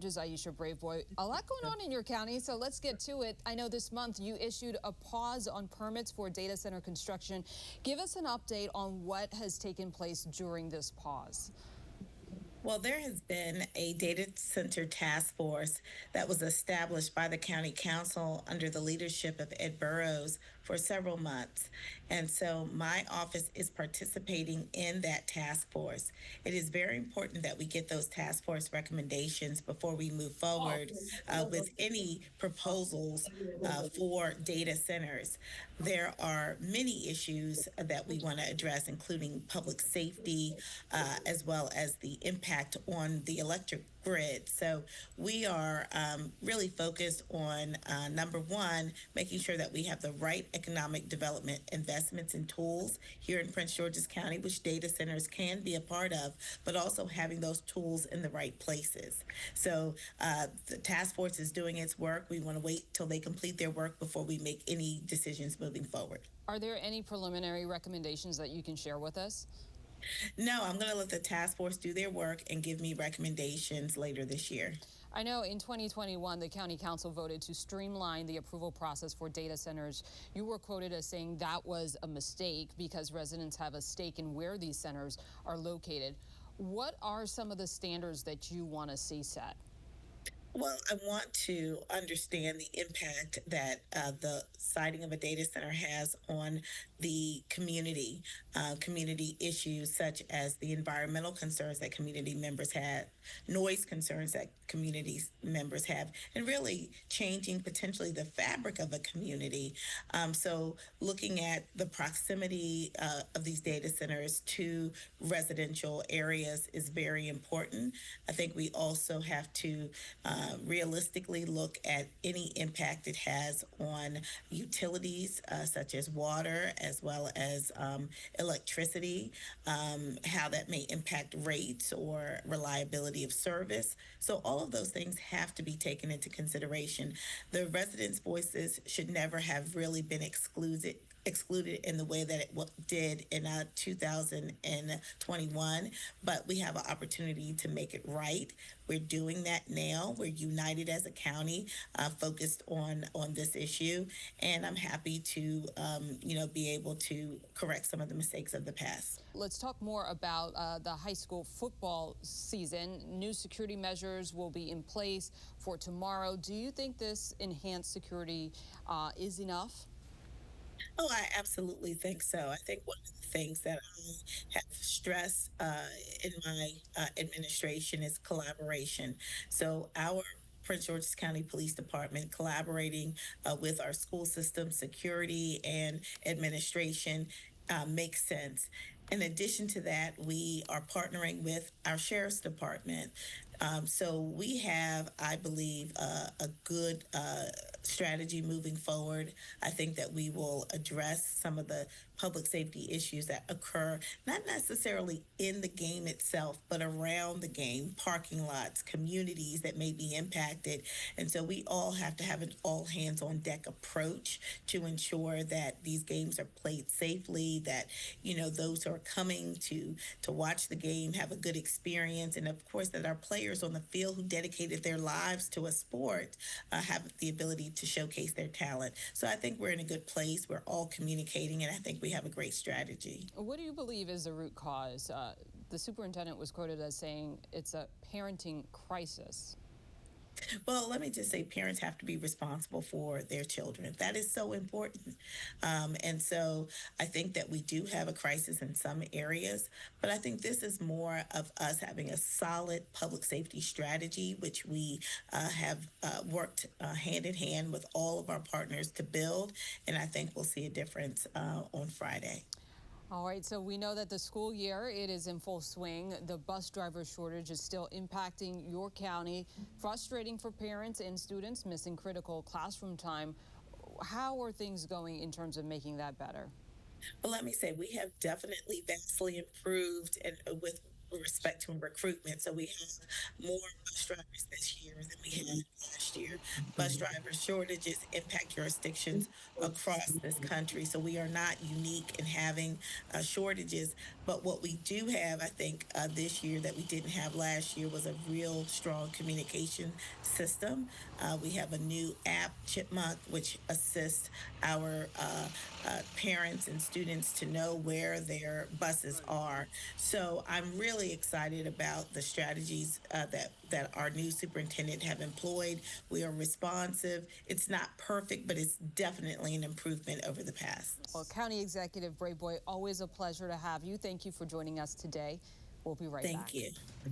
Just Aisha, Braveboy. A lot going on in your county, so let's get to it. I know this month you issued a pause on permits for data center construction. Give us an update on what has taken place during this pause. Well, there has been a data center task force that was established by the county council under the leadership of Ed Burrows for several months. And so my office is participating in that task force. It is very important that we get those task force recommendations before we move forward with any proposals for data centers. There are many issues that we want to address, including public safety, as well as the impact on the electric grid. So we are really focused on number one, making sure that we have the right economic development investments and tools here in Prince George's County, which data centers can be a part of, but also having those tools in the right places. So the task force is doing its work. We want to wait till they complete their work before we make any decisions moving forward. Are there any preliminary recommendations that you can share with us? No, I'm going to let the task force do their work and give me recommendations later this year. I know in 2021, the county council voted to streamline the approval process for data centers. You were quoted as saying that was a mistake because residents have a stake in where these centers are located. What are some of the standards that you want to see set? Well, I want to understand the impact that the siting of a data center has on the community, community issues such as the environmental concerns that community members have, noise concerns that community members have, and really changing potentially the fabric of a community. So looking at the proximity of these data centers to residential areas is very important. I think we also have to realistically look at any impact it has on utilities such as water as well as electricity, how that may impact rates or reliability of service. So all of those things have to be taken into consideration. The residents' voices should never have really been excluded in the way that it did in 2021, but we have an opportunity to make it right. We're doing that now. We're united as a county, focused on this issue, and I'm happy to be able to correct some of the mistakes of the past. Let's talk more about the high school football season. New security measures will be in place for tomorrow. Do you think this enhanced security is enough? Oh, I absolutely think so. I think one of the things that I have stressed in my administration is collaboration. So our Prince George's County Police Department collaborating with our school system, security, and administration makes sense. In addition to that, we are partnering with our sheriff's department. So we have, I believe, a good strategy moving forward. I think that we will address some of the public safety issues that occur, not necessarily in the game itself, but around the game, parking lots, communities that may be impacted. And so we all have to have an all hands on deck approach to ensure that these games are played safely, that, those who are coming to watch the game have a good experience, and of course that our players on the field who dedicated their lives to a sport have the ability to showcase their talent. So I think we're in a good place. We're all communicating, and I think we have a great strategy. What do you believe is the root cause? The superintendent was quoted as saying it's a parenting crisis. Well, let me just say parents have to be responsible for their children. That is so important. And so I think that we do have a crisis in some areas, but I think this is more of us having a solid public safety strategy, which we have worked hand in hand with all of our partners to build. And I think we'll see a difference on Friday. All right, so we know that the school year, it is in full swing. The bus driver shortage is still impacting your county, frustrating for parents and students missing critical classroom time. How are things going in terms of making that better? Well, let me say we have definitely vastly improved and with respect to recruitment. So we have more bus drivers this year than we had last year. bus driver shortages impact jurisdictions across this country. So we are not unique in having shortages. But what we do have, I think, this year that we didn't have last year was a real strong communication system. We have a new app, Chipmunk, which assists our parents and students to know where their buses are. So I'm really excited about the strategies that our new superintendent have employed. We are responsive. It's not perfect, but it's definitely an improvement over the past. Well, County Executive Braveboy, always a pleasure to have you. Thank you for joining us today. We'll be right back. Thank you.